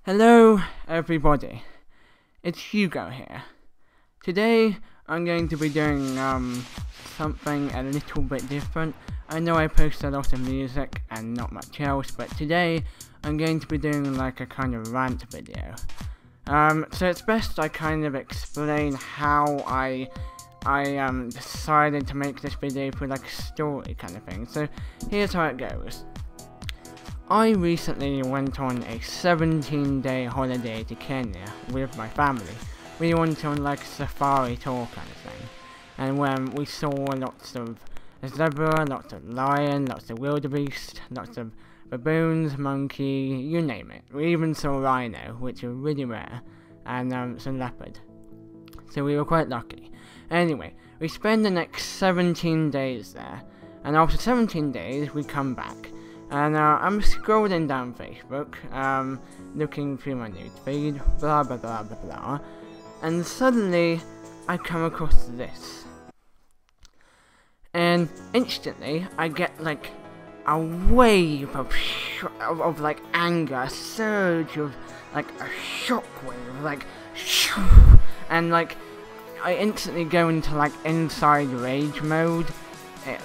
Hello everybody, it's Hugo here. Today I'm going to be doing something a little bit different. I know I post a lot of music and not much else, but today I'm going to be doing like a kind of rant video. So it's best I kind of explain how I decided to make this video for like a story kind of thing. So here's how it goes. I recently went on a 17-day holiday to Kenya with my family. We went on like a safari tour kind of thing. And when we saw lots of zebra, lots of lion, lots of wildebeest, lots of baboons, monkey, you name it. We even saw rhino, which are really rare, and some leopard. So we were quite lucky. Anyway, we spend the next 17 days there. And after 17 days, we come back. And I'm scrolling down Facebook, looking through my newsfeed, blah blah blah blah blah, and suddenly I come across this. And instantly I get like a wave of like anger, a surge of like a shockwave, like and like I instantly go into like inside rage mode.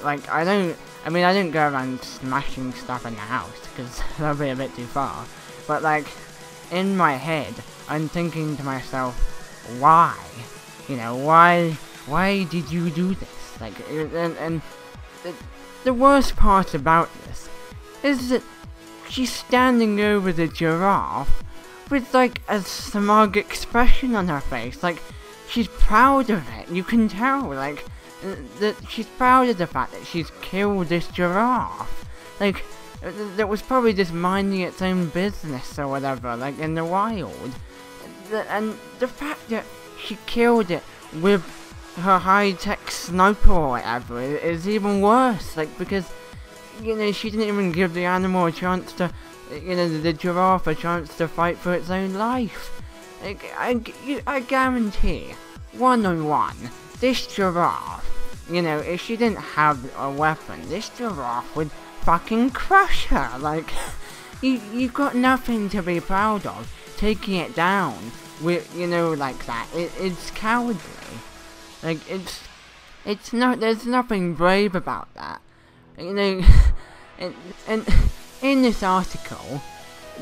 I don't go around smashing stuff in the house, because that'll be a bit too far. But like, in my head, I'm thinking to myself, why? You know, why did you do this? Like, and the worst part about this is that she's standing over the giraffe with like a smug expression on her face. Like, she's proud of it. You can tell, like, that she's proud of the fact that she's killed this giraffe. Like, that was probably just minding its own business or whatever, like in the wild. And the fact that she killed it with her high-tech sniper or whatever is even worse. Like, because, you know, she didn't even give the animal a chance to, you know, the giraffe a chance to fight for its own life. Like, I guarantee, 1-on-1, this giraffe, you know, if she didn't have a weapon, this giraffe would fucking crush her. Like, you've got nothing to be proud of. Taking it down with, you know, like that, it's cowardly. Like, it's not, there's nothing brave about that. You know, and in this article,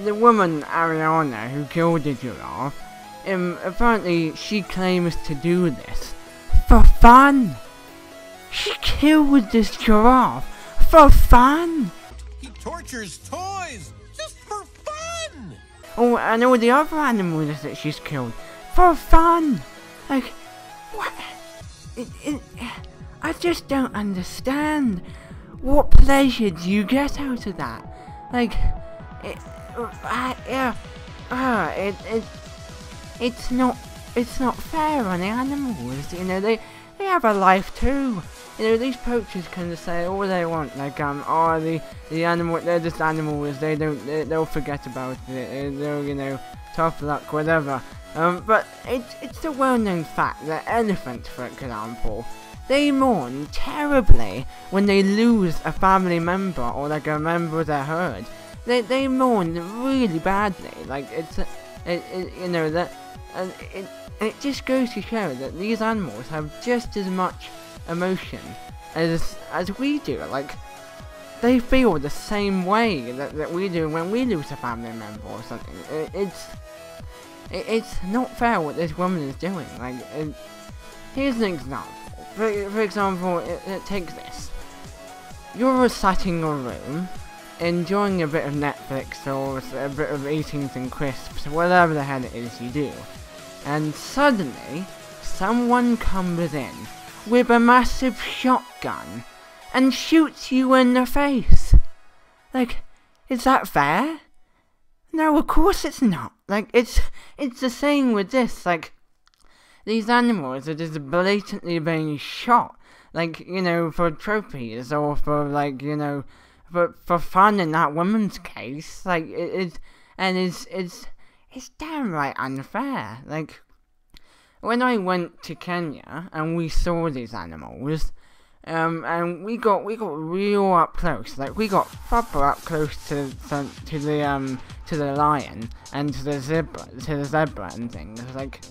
the woman, Ariana, who killed the giraffe, apparently she claims to do this for fun. She killed this giraffe for fun. He tortures toys just for fun. Oh, and all the other animals that she's killed for fun. Like, what? I just don't understand. What pleasure do you get out of that? Like, it's not fair on the animals. You know, they have a life too. You know, these poachers can just say all they want, like, oh, the animal, they're just animals, they'll forget about it, they'll, you know, tough luck, whatever. But it's a well-known fact that elephants, for example, they mourn terribly when they lose a family member or like a member of their herd. They mourn really badly. Like, you know, that, and it just goes to show that these animals have just as much emotion as we do. Like, they feel the same way that we do when we lose a family member or something. It's not fair what this woman is doing. Like, here's an example. For example, take this. You're sat in your room, enjoying a bit of Netflix or a bit of eating some crisps, whatever the hell it is you do. And suddenly, someone comes in with a massive shotgun and shoots you in the face. Like, is that fair? No, of course it's not. Like, it's the same with this. Like, these animals are just blatantly being shot. Like, you know, for trophies or for, like, you know, for fun in that woman's case. Like, it's downright unfair. Like, when I went to Kenya and we saw these animals, And we got real up close. Like, we got proper up close to the lion and to the zebra and things. Like,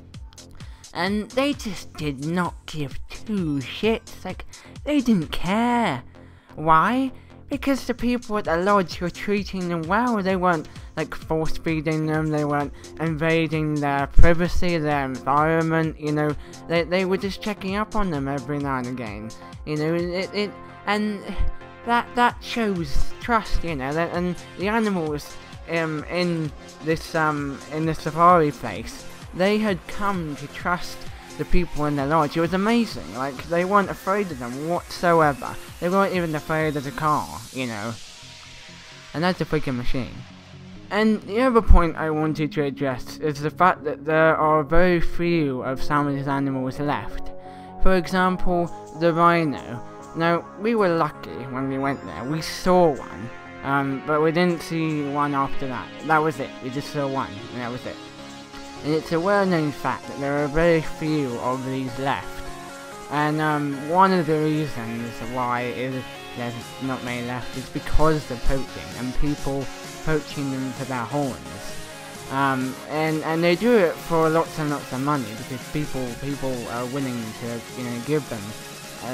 and they just did not give two shits. Like, they didn't care. Why? Because the people at the lodge were treating them well. They weren't, like, force feeding them. They weren't invading their privacy, their environment. You know, they were just checking up on them every now and again. You know, and that shows trust. You know, and the animals in this safari place, they had come to trust the people in the lodge. It was amazing. Like, they weren't afraid of them whatsoever. They weren't even afraid of the car, you know. And that's a freaking machine. And the other point I wanted to address is the fact that there are very few of some of these animals left. For example, the rhino. Now, we were lucky when we went there. We saw one, but we didn't see one after that. That was it. We just saw one, and that was it. And it's a well-known fact that there are very few of these left. And one of the reasons why there's not many left is because of poaching and people poaching them for their horns. And they do it for lots and lots of money because people are willing to, you know, give them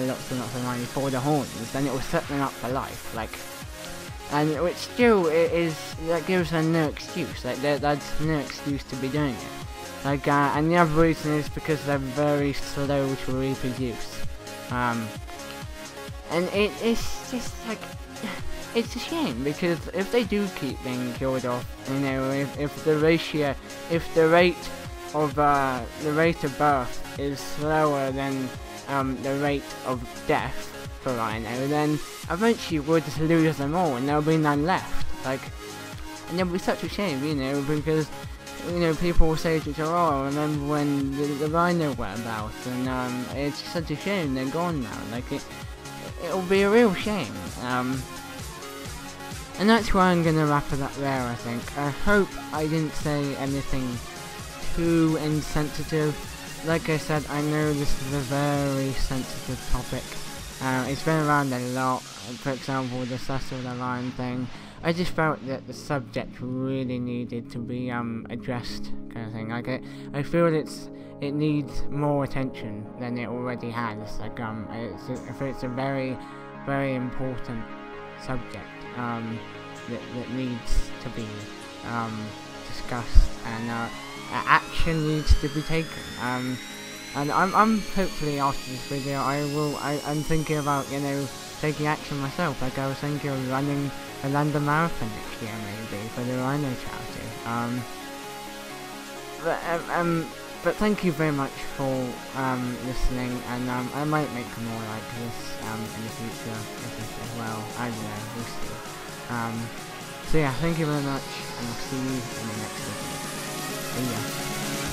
lots and lots of money for the horns, and it will set them up for life. Like, and which still that gives them no excuse. Like, that's no excuse to be doing it. Like, and the other reason is because they're very slow to reproduce. And it's just like, it's a shame, because if they do keep being killed off, you know, if the rate of birth is slower than the rate of death for rhino, then eventually we'll just lose them all and there'll be none left. Like, and it'll be such a shame, you know, because, you know, people will say to each other, oh, I remember when the rhino were about, and it's such a shame they're gone now. Like, it'll be a real shame. And that's why I'm gonna wrap it up there, I think. I hope I didn't say anything too insensitive. Like I said, I know this is a very sensitive topic. It's been around a lot. For example, the Cecil the Lion thing. I just felt that the subject really needed to be addressed, kind of thing. Like, I feel it needs more attention than it already has. Like, it's a very, very important subject that needs to be discussed, and action needs to be taken. And I'm hopefully, after this video, I'm thinking about, you know, taking action myself. Like, I was thinking of running a London Marathon next year, maybe, for the Rhino charity. But thank you very much for listening, and I might make more like this in the future as well. I don't know, we'll see. So yeah, thank you very much, and I'll see you in the next video. See ya.